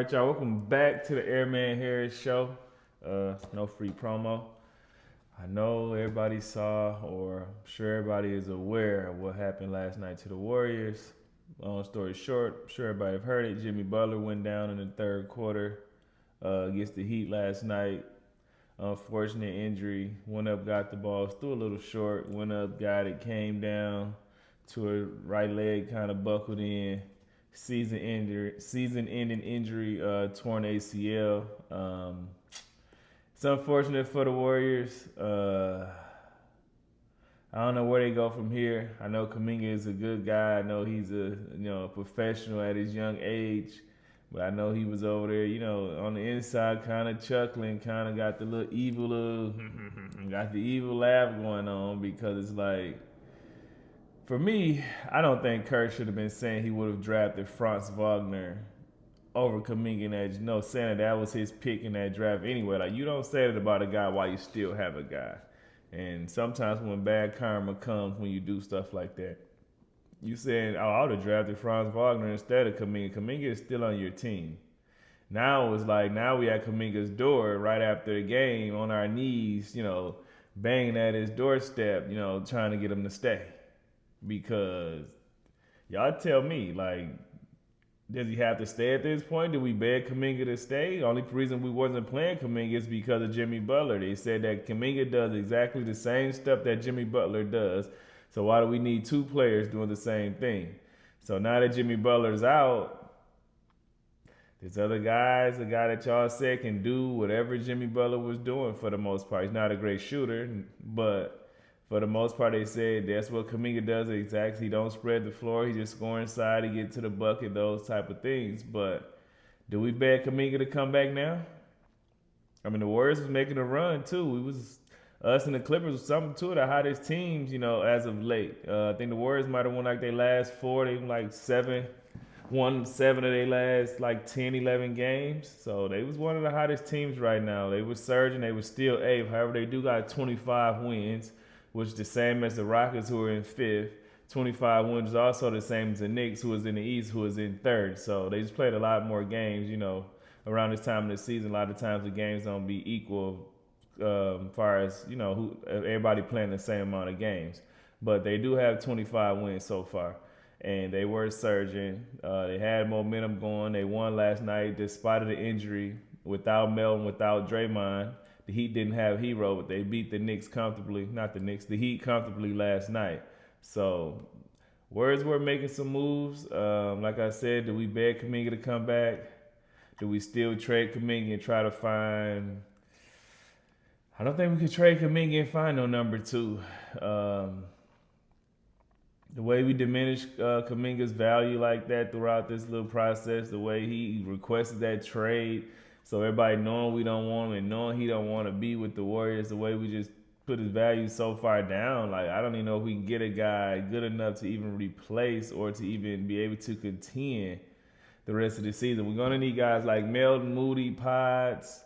All right, y'all, welcome back to the Airman Harris Show. No free promo. I know everybody saw, or I'm sure everybody is aware of what happened last night to the Warriors. Long story short, I'm sure everybody have heard it. Jimmy Butler went down in the third quarter against the Heat last night. Unfortunate injury. Went up, got the ball, still a little short. Went up, got it, came down to a right leg, kind of buckled in. Season-ending injury, torn ACL. It's unfortunate for the Warriors. I don't know where they go from here. I know Kuminga is a good guy. I know he's a professional at his young age, but I know he was over there, on the inside, kind of chuckling, kind of got the got the evil laugh going on because it's like. For me, I don't think Kirk should have been saying he would have drafted Franz Wagner over Kuminga in that. Saying that was his pick in that draft anyway. Like, you don't say that about a guy while you still have a guy. And sometimes when bad karma comes when you do stuff like that, you saying, oh, I would have drafted Franz Wagner instead of Kuminga. Kuminga is still on your team. Now it's like, now we at Kuminga's door right after the game on our knees, banging at his doorstep, trying to get him to stay. Because y'all tell me, like, does he have to stay at this point? Did we beg Kuminga to stay? The only reason we wasn't playing Kuminga is because of Jimmy Butler. They said that Kuminga does exactly the same stuff that Jimmy Butler does. So why do we need two players doing the same thing? So now that Jimmy Butler's out, this other guy, the guy that y'all said can do whatever Jimmy Butler was doing for the most part. He's not a great shooter, but for the most part, they said that's what Kuminga does exactly. He don't spread the floor. He just score inside. He get to the bucket, those type of things. But do we beg Kuminga to come back now? I mean, the Warriors was making a run, too. Us and the Clippers was something, too, the hottest teams, as of late. I think the Warriors might have won, like, their last four. They won 7 of their last, 10, 11 games. So they was one of the hottest teams right now. They were surging. They were still 8th. However, they do got 25 wins, which is the same as the Rockets, who are in 5th. 25 wins is also the same as the Knicks, who was in the East, who was in 3rd. So they just played a lot more games, around this time of the season. A lot of times the games don't be equal as far as, everybody playing the same amount of games. But they do have 25 wins so far. And they were surging. They had momentum going. They won last night despite of the injury, without Melton, without Draymond. The Heat didn't have Hero, but they beat the Heat comfortably last night. So, Warriors were making some moves. Like I said, do we beg Kuminga to come back? Do we still trade Kuminga and try to find... I don't think we could trade Kuminga and find no number 2. The way we diminish Kuminga's value like that throughout this little process, the way he requested that trade, so everybody knowing we don't want him and knowing he don't want to be with the Warriors, the way we just put his value so far down, like, I don't even know if we can get a guy good enough to even replace or to even be able to contend the rest of the season. We're going to need guys like Melton, Moody, Potts,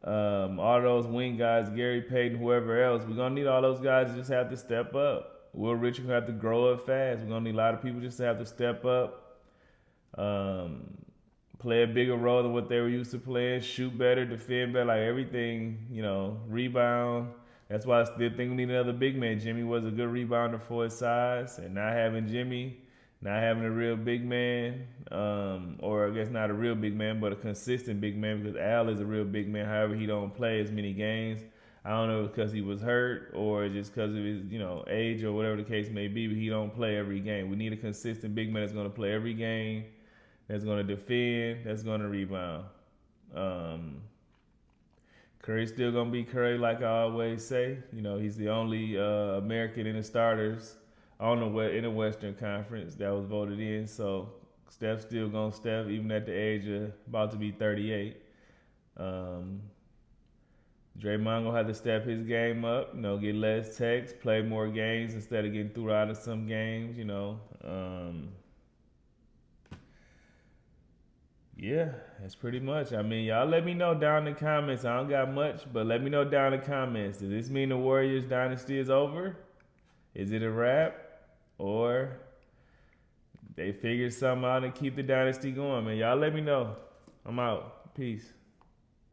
all those wing guys, Gary Payton, whoever else. We're going to need all those guys to just have to step up. Will Richard have to grow up fast. We're going to need a lot of people just to have to step up. Play a bigger role than what they were used to playing, shoot better, defend better, like everything, rebound. That's why I still think we need another big man. Jimmy was a good rebounder for his size, and not having Jimmy, not having a real big man, or I guess not a real big man, but a consistent big man, because Al is a real big man. However, he don't play as many games. I don't know if it's because he was hurt or just because of his, age or whatever the case may be, but he don't play every game. We need a consistent big man that's going to play every game, that's going to defend, that's going to rebound. Curry's still going to be Curry, like I always say. He's the only American in the starters in the Western Conference that was voted in. So Steph's still going to Steph, even at the age of about to be 38. Draymond gonna have to step his game up, get less texts, play more games instead of getting threw out of some games, Yeah, that's pretty much. I mean, y'all let me know down in the comments. I don't got much, but let me know down in the comments. Does this mean the Warriors dynasty is over? Is it a wrap? Or they figure something out and keep the dynasty going, man? Y'all let me know. I'm out. Peace.